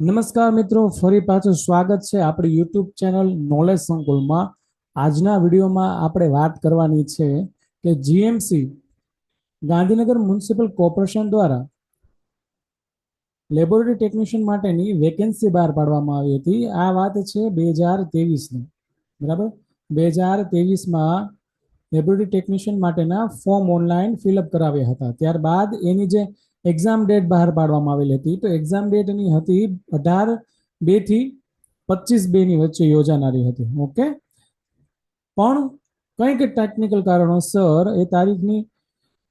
નમસ્કાર મિત્રો, ફરી પાછું સ્વાગત છે આપણી યુટ્યુબ ચેનલ નોલેજ સંકુલમાં. આજના વિડીયોમાં આપણે વાત કરવાની છે કે જીએમસી ગાંધીનગર મ્યુનિસિપલ કોર્પોરેશન દ્વારા લેબોરેટરી ટેકનિશિયન માટેની વેકેન્સી બહાર પાડવામાં આવી હતી. આ વાત છે 2023ની, બરાબર. 2023માં લેબોરેટરી ટેકનિશિયન માટેના ફોર્મ ઓનલાઈન ફિલઅપ કરાવ્યા હતા. ત્યારબાદ એની જે એક્ઝામ ડેટ બહાર પાડવામાં આવેલી હતી, તો એક્ઝામ ડેટ એની હતી 18/2 થી 25/2 ની વચ્ચે યોજાનારી હતી. ઓકે, પણ કંઈક ટેકનિકલ કારણોસર એ તારીખની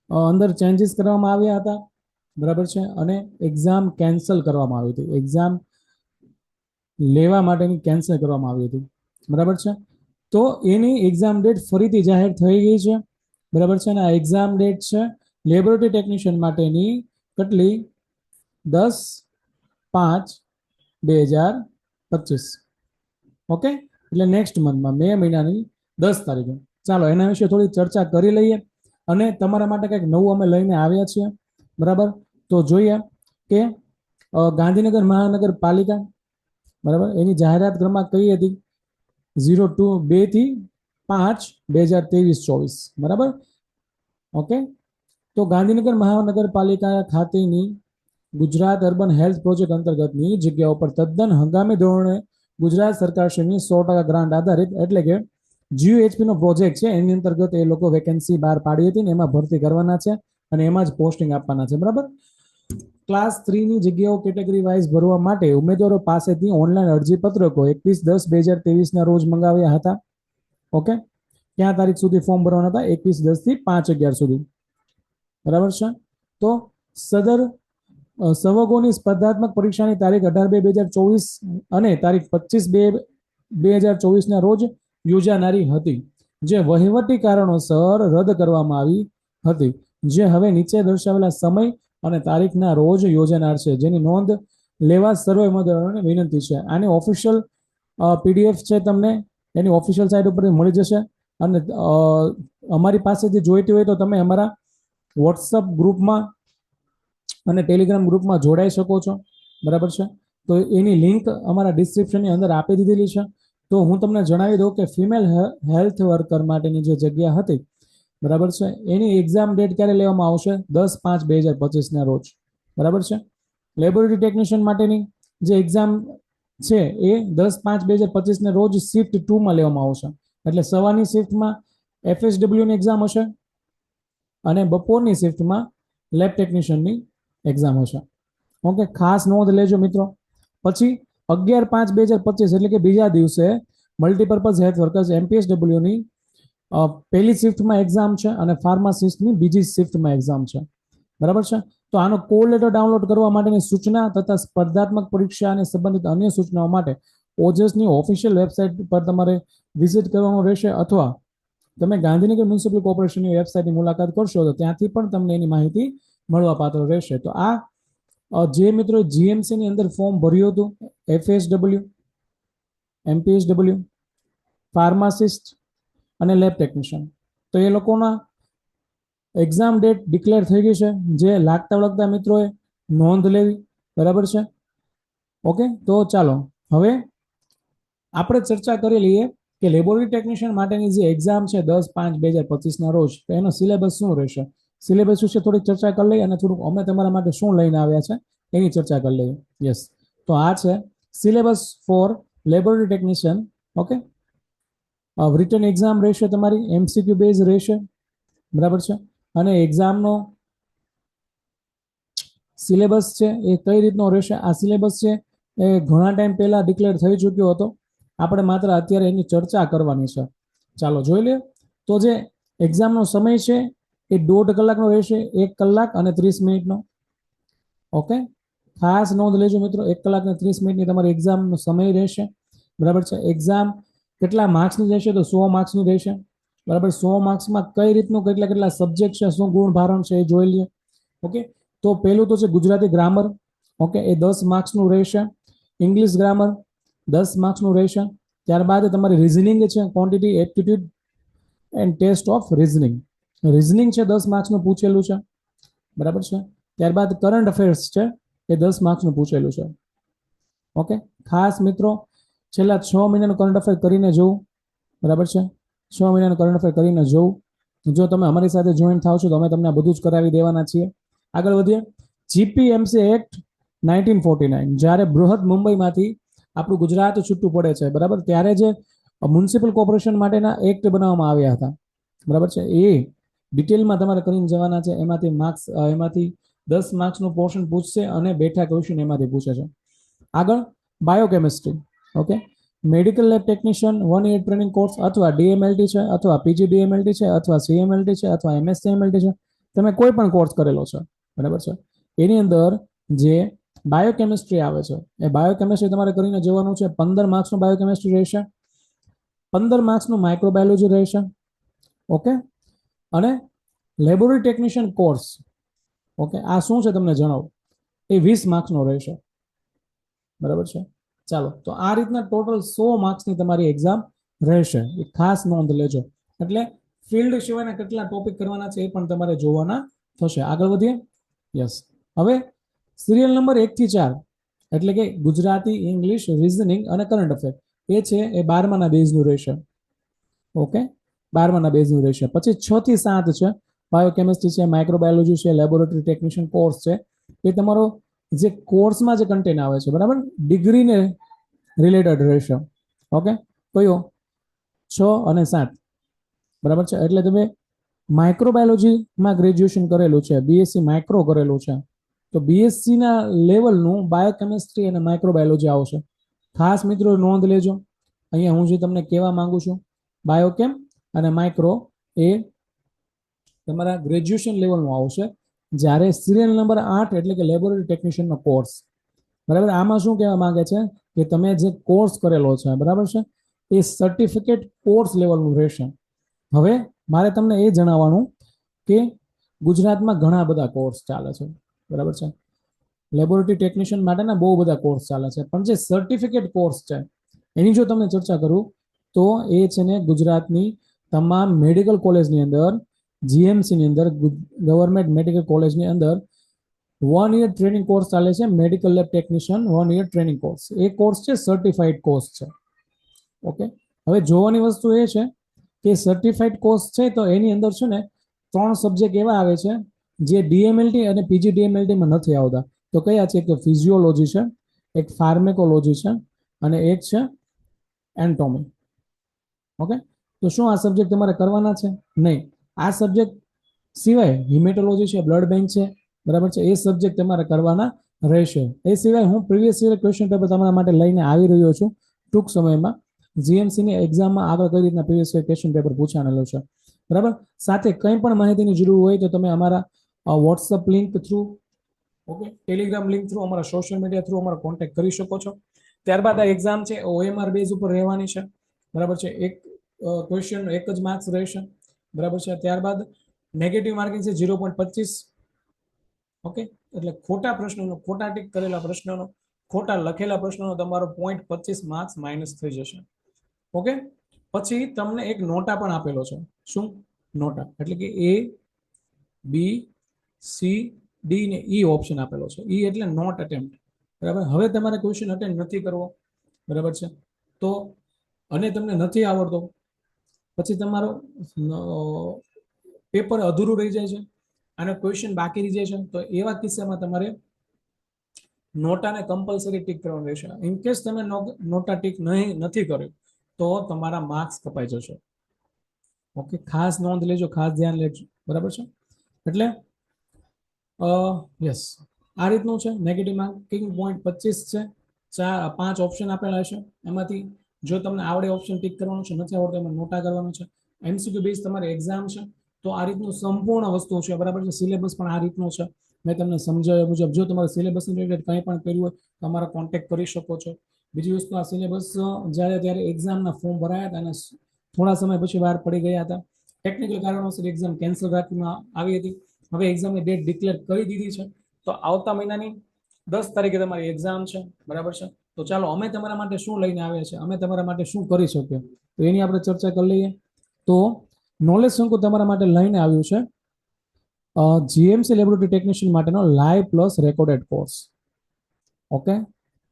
અંદર ચેન્જીસ કરવામાં આવ્યા હતા, બરાબર છે, અને એક્ઝામ કેન્સલ કરવામાં આવી હતી. એક્ઝામ લેવા માટેની કેન્સલ કરવામાં આવી હતી, બરાબર છે. તો એની એક્ઝામ ડેટ ફરીથી જાહેર થઈ ગઈ છે, બરાબર છે. અને આ એક્ઝામ ડેટ છે લેબોરેટરી ટેકનિશિયન માટેની કેટલી? 10/5/2025. ઓકે, એટલે નેક્સ્ટ મંથમાં મે મહિનાની 10 તારીખે. ચાલો એના વિશે થોડી ચર્ચા કરી લઈએ અને તમારા માટે કંઈક નવું અમે લઈને આવ્યા છીએ, બરાબર. તો જોઈએ કે ગાંધીનગર મહાનગરપાલિકા, બરાબર, એની જાહેરાત ક્રમાંક કઈ હતી? 02/2 થી 5/2023-24, બરાબર. ઓકે, તો ગાંધીનગર મહાનગરપાલિકા ખાતેની ગુજરાત અર્બન હેલ્થ પ્રોજેક્ટ અંતર્ગતની જગ્યાઓ પર તદ્દન હંગામી ધોરણે ગુજરાત સરકારશ્રીની 100% ગ્રાન્ટ આધારિત એટલે કે જીયુએચપી નો પ્રોજેક્ટ છે, એની અંતર્ગત એ લોકો વેકેન્સી બહાર પાડી હતી ને એમાં ભરતી કરવાના છે અને એમાં જ પોસ્ટિંગ આપવાના છે, બરાબર. ક્લાસ 3 ની જગ્યાઓ કેટેગરી વાઇઝ ભરવા માટે ઉમેદવારો પાસેથી ઓનલાઈન અરજી પત્રકો 21/10/2023 ના રોજ મંગાવ્યા હતા. ઓકે, ક્યાં તારીખ સુધી ફોર્મ ભરવાના હતા? 21/10 થી 5/11 સુધી, બરાબર છે. તો સદર સંવર્ગોની સ્પર્ધાત્મક પરીક્ષાની તારીખ 18/2/2024 અને તારીખ 25/2/2024 ના રોજ યોજાનારી હતી, જે વહીવટી કારણોસર રદ કરવામાં આવી હતી, જે હવે નીચે દર્શાવેલા સમય અને તારીખના રોજ યોજાનાર છે, જેની નોંધ લેવા સર્વે ઉમેદવારોને વિનંતી છે. આની ઓફિશિયલ પીડીએફ છે, તમને એની ઓફિશિયલ સાઇટ ઉપર મળી જશે. અને અમારી પાસેથી જોઈતી હોય તો તમે અમારા વોટ્સઅપ ગ્રુપમાં અને ટેલિગ્રામ ગ્રુપમાં જોડાઈ શકો છો, બરાબર છે. તો એની લિંક અમારા ડિસ્ક્રિપ્શનની અંદર આપી દીધેલી છે. તો હું તમને જણાવી દઉં કે ફિમેલ હેલ્થ વર્કર માટેની જે જગ્યા હતી, બરાબર છે, એની એક્ઝામ ડેટ ક્યારે લેવામાં આવશે? 10/5/2025 ના રોજ, બરાબર છે. લેબોરેટરી ટેકનિશિયન માટેની જે એક્ઝામ છે એ 10/5/2025 ને રોજ શિફ્ટ 2 માં લેવામાં આવશે. એટલે સવારની શિફ્ટમાં FSW ની એક્ઝામ હશે અને બપોરની શિફ્ટમાં લેબ ટેકનિશિયનની એક્ઝામ હશે. ઓકે, ખાસ નોંધ લેજો મિત્રો. પછી 11/5/2025 એટલે કે બીજા દિવસે મલ્ટીપર્પઝ હેલ્થ વર્કર્સ MPSW ની પહેલી શિફ્ટમાં એક્ઝામ છે અને ફાર્માસિસ્ટની બીજી શિફ્ટમાં એક્ઝામ છે, બરાબર છે. તો આનો કોલ લેટર ડાઉનલોડ કરવા માટેની સૂચના તથા સ્પર્ધાત્મક પરીક્ષા અને સંબંધિત અન્ય સૂચનાઓ માટે ઓજસની ઓફિશિયલ વેબસાઇટ પર તમારે વિઝિટ કરવાનું રહેશે, અથવા તમે ગાંધીનગર મ્યુનિસિપલ કોર્પોરેશનની વેબસાઇટની મુલાકાત કરશો તો ત્યાંથી પણ તમને એની માહિતી મળવા પાત્ર રહેશે. તો આ જે મિત્રો જીએમસી ની અંદર ફોર્મ ભર્યું હતું, FSW, MPSW, ફાર્માસિસ્ટ અને લેબ ટેકનિશિયન, તો એ લોકોના એક્ઝામ ડેટ ડિક્લેર થઈ ગઈ છે, જે લાગતા વળગતા મિત્રોએ નોંધ લેવી, બરાબર છે. ઓકે, તો ચાલો હવે આપણે ચર્ચા કરી લઈએ કે લેબોરેટરી ટેકનિશિયન માટેની જે એક્ઝામ છે 10/5/2025 ના રોજ, તો એનો સિલેબસ શું રહેશે? સિલેબસ વિશે થોડીક ચર્ચા કરી લઈએ અને થોડુંક અમે તમારા માટે શું લઈને આવ્યા છે એની ચર્ચા કરી લઈએ. યસ, તો આ છે syllabus for laboratory technician. Okay, written exam રહેશે, તમારી MCQ બેઝ રહેશે, બરાબર છે. અને એક્ઝામનો સિલેબસ છે એ કઈ રીતનો રહેશે? આ સિલેબસ છે એ ઘણા ટાઈમ પહેલા ડિક્લેર થઈ ચૂક્યો હતો, આપણે માત્ર અત્યારે એની ચર્ચા કરવાની છે. ચાલો જોઈ લે. તો જે એક્ઝામનો સમય છે એ 1.5 કલાકનો રહેશે, 1 કલાક અને 30 મિનિટનો. ઓકે, ખાસ નોંધ લેજો મિત્રો, 1 કલાક અને 30 મિનિટની તમારી એક્ઝામનો સમય રહેશે, બરાબર છે. એક્ઝામ કેટલા માર્ક્સની રહેશે? તો 100 માર્ક્સની રહેશે, બરાબર. 100 માર્ક્સમાં કઈ રીતનું કેટલા સબ્જેક્ટ છે, શું ગુણ ભારણ છે એ જોઈ લઈએ. ઓકે, તો પહેલું તો છે ગુજરાતી ગ્રામર. ઓકે, એ 10 માર્ક્સનું રહેશે. ઇંગ્લિશ ગ્રામર 10 માર્ક્સનું રહેશે. ત્યારબાદ તમારી રિઝનિંગ છે, quantity aptitude and test of reasoning. Reasoning છે 10 માર્ક્સનું પૂછેલું છે, બરાબર છે. ત્યારબાદ કરંટ અફેર્સ છે એ 10 માર્ક્સનું પૂછેલું છે. ઓકે, ખાસ મિત્રો છેલ્લા 6 મહિનાનું કરંટ અફેર કરીને જોવું, બરાબર છે, 6 મહિનાનું કરંટ અફેર કરીને જોવું. જો તમે અમારી સાથે જોઈન થાવ છો તો અમે તમને બધું જ કરાવી દેવાના છીએ. આગળ વધીએ. જીપીએમસી એક્ટ 1949, જ્યારે બૃહદ મુંબઈમાંથી આપણું ગુજરાત છૂટું પડે છે, બરાબર, ત્યારે જે મ્યુનિસિપલ કોર્પોરેશન માટેના એક્ટ બનાવવામાં આવ્યા હતા, બરાબર છે, એ ડિટેલમાં તમારે કરીને જવાના છે. એમાંથી 10 માર્ક્સનું પોર્શન પૂછશે અને બેઠા ક્વેશ્ચન એમાંથી પૂછે છે. આગળ biochemistry. Okay, medical lab technician 1 year training course અથવા ડીએમએલટી છે અથવા પીજીડીએમએલટી છે અથવા સીએમએલટી છે અથવા એમએસસીએમએલટી છે, તમે કોઈ પણ કોર્સ કરેલો છે, બરાબર છે, એની અંદર જે બાયોકેમિસ્ટ્રી આવે છે એ બાયોકેમિસ્ટ્રી તમારે કરીને જવાનું છે. 15 માર્ક્સનું બાયોકેમિસ્ટ્રી રહેશે, 15 માર્ક્સનું માઇક્રોબાયોલોજી રહેશે. ઓકે, અને લેબોરેટરી ટેકનિશિયન કોર્સ, ઓકે, આ શું છે તમને જણાવું, એ 20 માર્ક્સનો રહેશે, બરાબર છે. ચાલો, તો આ રીતના ટોટલ 100 માર્ક્સની તમારી એક્ઝામ રહેશે, એ ખાસ નોંધ લેજો. એટલે ફિલ્ડ સિવાયના કેટલા ટોપિક કરવાના છે એ પણ તમારે જોવાના થશે. આગળ વધીએ. યસ, હવે સિરિયલ નંબર 1 થી 4 એટલે કે ગુજરાતી, ઇંગ્લિશ, રીઝનિંગ અને કરંટ અફેર એ છે એ 12માના બેઝનું રહેશે. ઓકે, 12માના બેઝનું રહેશે. પછી 6 થી 7 છે બાયોકેમિસ્ટ્રી છે, માઇક્રોબાયોલોજી છે, લેબોરેટરી ટેકનિશિયન કોર્સ છે. એ તમારો જે કોર્સમાં જે કન્ટેન્ટ આવે છે, બરાબર, ડિગ્રીને રિલેટેડ રહેશે. ઓકે, કયો 6 અને 7, બરાબર છે. એટલે તમે માઇક્રોબાયોલોજીમાં ગ્રેજ્યુએશન કરેલું છે, બીએસસી માઇક્રો કરેલું છે, તો બીએસસી ના લેવલનું બાયોકેમિસ્ટ્રી અને માઇક્રોબાયોલોજી આવશે. ખાસ મિત્રો નોંધ લેજો, અહીંયા હું જે તમને કહેવા માંગુ છું, બાયોકેમ અને માઇક્રો એ તમારા ગ્રેજ્યુએશન લેવલનું આવશે. જ્યારે સિરિયલ નંબર 8 એટલે કે લેબોરેટરી ટેકનિશિયનનો કોર્સ, બરાબર, આમાં શું કહેવા માંગે છે કે તમે જે કોર્સ કરેલો છે, બરાબર છે, એ સર્ટિફિકેટ કોર્સ લેવલનું રહેશે. હવે મારે તમને એ જણાવવાનું કે ગુજરાતમાં ઘણા બધા કોર્સ ચાલે છે, બરાબર છે, લેબોરેટરી ટેકનિશિયન માટેના બહુ બધા કોર્સ ચાલે છે, પણ જે સર્ટિફિકેટ કોર્સ છે એની જો તમને ચર્ચા કરું તો એ છે ને ગુજરાતની તમામ મેડિકલ કોલેજની અંદર, જીએમસીની અંદર, ગવર્મેન્ટ મેડિકલ કોલેજની અંદર 1 યર ટ્રેનિંગ કોર્સ ચાલે છે, medical lab technician 1 year training course. એ કોર્સ છે સર્ટિફાઈડ કોર્સ છે. ઓકે, હવે જોવાની વસ્તુ એ છે કે સર્ટિફાઈડ કોર્સ છે તો એની અંદર છે ને 3 સબ્જેક્ટ એવા આવે છે જે ડીએમએલટી અને પીજીડીએમએલટીમાં નથી આવતા. તો કયા છે કે ફિઝિયોલોજી છે, એક ફાર્મેકોલોજી છે અને એક છે એન્ટોમી. ઓકે, તો શું આ સબ્જેક્ટ તમારે કરવાના છે? નહીં. આ સબ્જેક્ટ સિવાય હિમેટોલોજી છે, બ્લડ બેંક છે, બરાબર છે, એ સબ્જેક્ટ તમારે કરવાના રહેશે. એ સિવાય હું પ્રીવિયસ યર ક્વેશ્ચન પેપર તમારા માટે લઈને આવી રહ્યો છું ટૂંક સમયમાં. જીએમસીની એક્ઝામમાં આગળ કઈ રીતના પ્રીવિયસ યર ક્વેશ્ચન પેપર પૂછાનેલું છે, બરાબર. સાથે કંઈ પણ માહિતીની જરૂર હોય તો તમે અમારા WhatsApp link through, okay, Telegram link through, અમારા સોશિયલ મીડિયા થ્રુ અમારો કોન્ટેક્ટ કરી શકો છો. ત્યારબાદ આ એક્ઝામ છે ઓએમઆર બેઝ ઉપર રહેવાની છે, બરાબર છે. એક ક્વેશ્ચન 1 જ માર્ક્સ રહેશે, બરાબર છે. ત્યારબાદ નેગેટિવ માર્કિંગ છે 0.25. ઓકે, એટલે ખોટા પ્રશ્નોનો, ખોટા ટીક કરેલા પ્રશ્નોનો, ખોટા લખેલા પ્રશ્નોનો તમારો 0.25 માર્ક્સ માઇનસ થઈ જશે. ઓકે, પછી તમને એક નોટા પણ આપેલો છે. શું નોટા? એટલે કે એ, બી, સી, ડી ને ઈ ઓપ્શન આપેલો છે. ઈ એટલે નોટ અટેમ્પ્ટ, બરાબર. હવે તમારે ક્વેશ્ચન અટેમ્પ્ટ નથી કરવો, બરાબર છે, તો અને તમને નથી આવડતો, પછી તમારો પેપર અધૂરું રહી જાય છે અને ક્વેશ્ચન બાકી રહી જાય છે, તો એવા કિસ્સામાં તમારે નોટાને કમ્પલસરી ટીક કરવાનું રહેશે. ઇન કેસ તમે નોટા ટીક નથી કર્યું તો તમારા માર્ક્સ કપાઈ જશે. ઓકે, ખાસ નોંધ લેજો, ખાસ ધ્યાન લેજો, બરાબર છે. એટલે યસ, આ રીતનું છે. નેગેટિવ માર્કિંગ 0.25 છે. 5 ઓપ્શન આપેલા હશે, એમાંથી જો તમને આવડે ઓપ્શન ટીક કરવાનું છે, નથી આવડતું એમાં નોટા કરવાનું છે. એમસીક્યુ બેઝ તમારી એક્ઝામ છે, તો આ રીતનું સંપૂર્ણ વસ્તુ છે, બરાબર છે. સિલેબસ પણ આ રીતનો છે, મેં તમને સમજાવ્યા મુજબ. જો તમારે સિલેબસની રિલેટેડ કંઈ પણ કર્યું હોય તો અમારો કોન્ટેક્ટ કરી શકો છો. બીજી વસ્તુ, આ સિલેબસ જ્યારે એક્ઝામના ફોર્મ ભરાયા હતા અને થોડા સમય પછી બહાર પડી ગયા હતા, ટેકનિકલ કારણોસર એક્ઝામ કેન્સલ રાખવામાં આવી હતી. હવે એક્ઝામની ડેટ ડિક્લેર કરી દીધી છે, તો આવતા મહિનાની 10 તારીખે તમારી એક્ઝામ છે, બરાબર છે. તો ચાલો, અમે તમારા માટે શું લઈને આવ્યા છે, અમે તમારા માટે શું કરી શકીએ, તો એની આપણે ચર્ચા કરી લઈએ. તો નોલેજ શંકુ તમારા માટે લઈને આવ્યું છે જીએમસી લેબોરેટરી ટેકનિશિયન માટેનો live plus recorded course. Okay,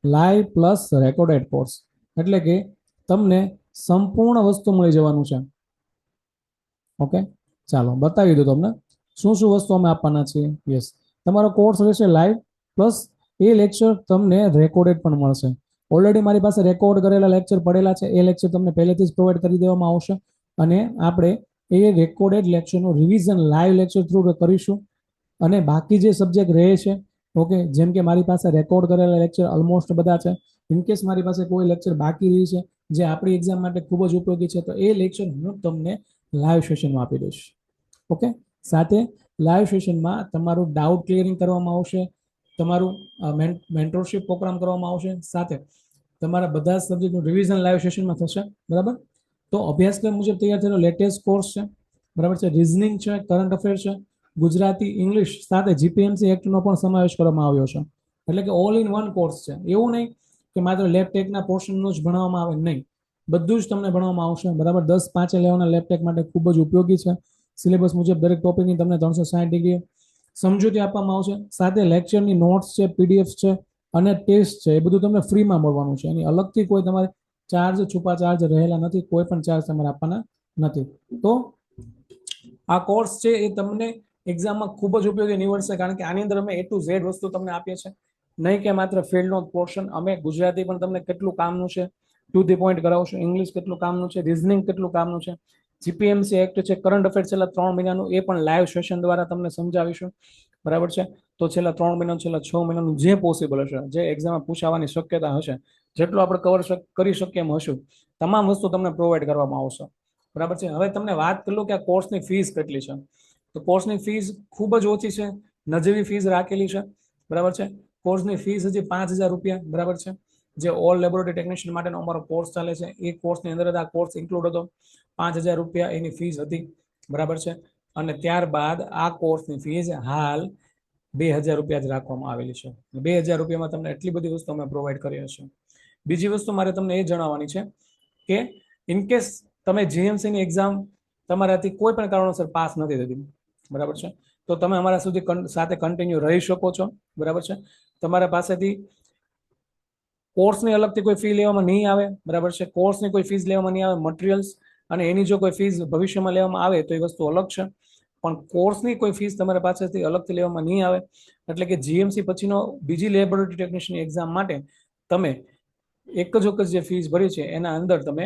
live plus recorded course, એટલે કે તમને સંપૂર્ણ વસ્તુ મળી જવાનું છે. ઓકે, ચાલો બતાવી દો તમને શું શું વસ્તુ અમે આપવાના છીએ. યસ, તમારો કોર્સ રહેશે લાઈવ પ્લસ એ લેક્ચર તમને રેકોર્ડેડ પણ મળશે. ઓલરેડી મારી પાસે રેકોર્ડ કરેલા લેક્ચર પડેલા છે, એ લેક્ચર તમને પહેલેથી જ પ્રોવાઈડ કરી દેવામાં આવશે અને આપણે એ રેકોર્ડેડ લેક્ચરનું રિવિઝન લાઈવ લેક્ચર થ્રુ કરીશું. અને બાકી જે સબ્જેક્ટ રહે છે, ઓકે, જેમ કે મારી પાસે રેકોર્ડ કરેલા લેક્ચર ઓલમોસ્ટ બધા છે. ઇનકેસ મારી પાસે કોઈ લેક્ચર બાકી રહી છે જે આપણી એક્ઝામ માટે ખૂબ જ ઉપયોગી છે, તો એ લેક્ચર હું તમને લાઈવ સેશનમાં આપી દઈશ. ઓકે, સાથે લાઈવ સેશનમાં તમારું ડાઉટ ક્લિયરિંગ કરવામાં આવશે, તમારું મેન્ટરશિપ પ્રોગ્રામ કરવામાં આવશે, સાથે તમારા બધા સબ્જેક્ટનું રિવિઝન લાઈવ સેશનમાં થશે. બરાબર, તો અભ્યાસક્રમ મુજબ તૈયાર થયેલો લેટેસ્ટ કોર્સ છે. બરાબર છે, રિઝનિંગ છે, કરંટ અફેર છે, ગુજરાતી, ઇંગ્લિશ, સાથે જીપીએમસી એક્ટનો પણ સમાવેશ કરવામાં આવ્યો છે. એટલે કે ઓલ ઇન વન કોર્સ છે. એવું નહીં કે માત્ર લેબટેકના પોર્શનનું જ ભણવામાં આવે, નહીં, બધું જ તમને ભણવામાં આવશે. બરાબર, 10-5 લેવાના લેબટેક માટે ખૂબ જ ઉપયોગી છે. સિલેબસ મુજબ દરેક ટોપિકની તમને 360 ડિગ્રી સમજૂતી આપવામાં આવશે. સાથે લેક્ચરની નોટ્સ છે, પીડીએફ છે અને ટેસ્ટ છે, એ બધું તમને ફ્રીમાં મળવાનું છે. એની અલગથી કોઈ તમારે ચાર્જ, છુપા ચાર્જ રહેલા નથી, કોઈ પણ ચાર્જ તમારે આપવાના નથી. તો આ કોર્સ છે એ તમને એક્ઝામમાં ખૂબ જ ઉપયોગી નીવડશે, કારણ કે આની અંદર અમે A to Z વસ્તુ તમને આપીએ છીએ. નહીં કે માત્ર ફિલ્ડનો પોર્શન. અમે ગુજરાતી પણ તમને કેટલું કામનું છે ટુ ધી પોઈન્ટ કરાવશું, ઇંગ્લિશ કેટલું કામનું છે, રિઝનિંગ કેટલું કામનું છે, જીપીએમસી એક્ટ છે, કરંટ અફેર છેલ્લા 3 મહિનાનું, એ પણ લાઈવ સેશન દ્વારા તમને સમજાવીશું. બરાબર છે, તો છેલ્લા 3 મહિનાનું, છેલ્લા 6 મહિનાનું જે પોસિબલ હશે, જે એક્ઝામમાં પૂછાવાની શક્યતા હશે, જેટલું આપણે કવર કરી શકીએ એમ હશું, તમામ વસ્તુ તમને પ્રોવાઈડ કરવામાં આવશે. બરાબર છે. હવે તમને વાત કરી લો કે આ કોર્સની ફીસ કેટલી છે. તો કોર્સની ફીસ ખૂબ જ ઓછી છે, નજીવી ફીસ રાખેલી છે. બરાબર છે, કોર્સની ફીસ હજી 5,000 રૂપિયા. બરાબર છે, જે ઓલ લેબોરેટરી ટેકનિશિયન માટેનો અમારો કોર્સ ચાલે છે, એ કોર્સની અંદર જ આ કોર્સ ઇન્ક્લુડ હતો. 5,000 રૂપિયા એની ફીસ હતી. બરાબર છે, અને ત્યારબાદ આ કોર્સની ફીસ હાલ 2,000 રૂપિયા જ રાખવામાં આવેલી છે. 2,000 રૂપિયામાં તમને એટલી બધી વસ્તુ અમે પ્રોવાઈડ કરીએ છીએ. બીજી વસ્તુ મારે તમને એ જણાવવાની છે કે ઇનકેસ તમે જીએમસીની એક્ઝામ તમારાથી કોઈ પણ કારણોસર પાસ નથી થતી, બરાબર છે, તો તમે અમારા સુધી સાથે કન્ટિન્યુ રહી શકો છો. બરાબર છે, તમારા પાસેથી કોર્સની અલગથી કોઈ ફી લેવામાં નહીં આવે. બરાબર છે, કોર્સની કોઈ ફીસ લેવામાં નહીં આવે. મટીરિયલ્સ અને એની જો કોઈ ફીસ ભવિષ્યમાં લેવામાં આવે તો એ વસ્તુ અલગ છે, પણ કોર્સની કોઈ ફીસ તમારા પાસેથી અલગથી લેવામાં નહીં આવે. એટલે કે જીએમસી પછીનો બીજી લેબોરેટરી ટેકનિશિયન એક્ઝામ માટે તમે એક જ વખત જે ફીસ ભરી છે એના અંદર તમે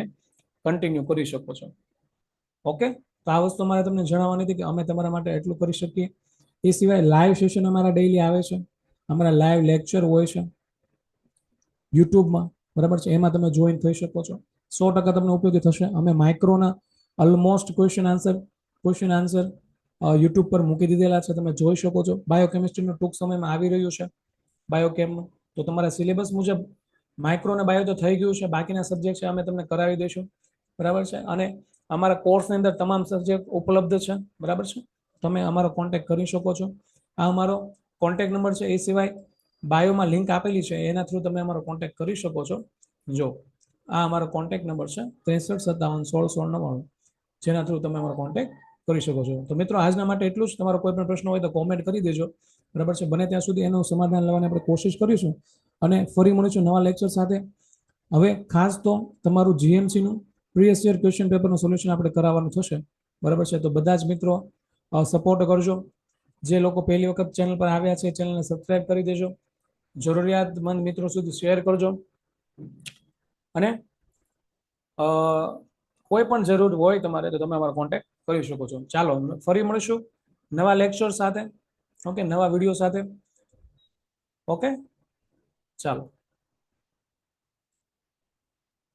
કન્ટિન્યુ કરી શકો છો. ઓકે, તો આ વસ્તુ મારે તમને જણાવવાની હતી કે અમે તમારા માટે એટલું કરી શકીએ. એ સિવાય લાઈવ સેશન અમારા ડેઈલી આવે છે, અમારા લાઈવ લેક્ચર હોય છે યુટ્યુબમાં. બરાબર છે, એમાં તમે જોઈન થઈ શકો છો. 100% તમને ઉપયોગી થશે. અમે માઇક્રોના ઓલમોસ્ટ ક્વેશ્ચન આન્સર યુટ્યુબ પર મૂકી દીધેલા છે, તમે જોઈ શકો છો. બાયોકેમિસ્ટ્રીનું ટૂંક સમયમાં આવી રહ્યું છે, બાયોકેમનું. તો તમારા સિલેબસ મુજબ માઇક્રો અને બાયો તો થઈ ગયું છે, બાકીના સબ્જેક્ટ છે અમે તમને કરાવી દઈશું. બરાબર છે, અને અમારા કોર્સની અંદર તમામ સબ્જેક્ટ ઉપલબ્ધ છે. બરાબર છે, તમે અમારો કોન્ટેક્ટ કરી શકો છો. આ અમારો કોન્ટેક્ટ નંબર છે. એ સિવાય બાયોમાં લિંક આપેલી છે, એના થ્રુ તમે અમારો કોન્ટેક્ટ કરી શકો છો. જો આ અમારો કોન્ટેક્ટ નંબર છે 6357161699, જેના થ્રુ તમે અમારો કોન્ટેક્ટ કરી શકો છો. તો મિત્રો, આજના માટે એટલું જ. તમારો કોઈ પણ પ્રશ્ન હોય તો કોમેન્ટ કરી દેજો. બરાબર છે, બને ત્યાં સુધી એનું સમાધાન લેવાની આપણે કોશિશ કરીશું અને ફરી મળીશું નવા લેક્ચર સાથે. હવે ખાસ તો તમારું જીએમસીનું પ્રીવિયસ યર ક્વેશ્ચન પેપરનું સોલ્યુશન આપણે કરાવવાનું થશે. બરાબર છે, તો બધા જ મિત્રો સપોર્ટ કરજો. જે લોકો પહેલી વખત ચેનલ પર આવ્યા છે, ચેનલને સબસ્ક્રાઇબ કરી દેજો. જરૂરિયાતમંદ મિત્રો સુધી શેર કરજો. અને કોઈ પણ જરૂર હોય તમારે તો તમે અમારો કોન્ટેક્ટ કરી શકો છો. ચાલો ફરી મળીશું નવા લેક્ચર સાથે. ઓકે, નવા વિડીયો સાથે. ઓકે, ચાલો.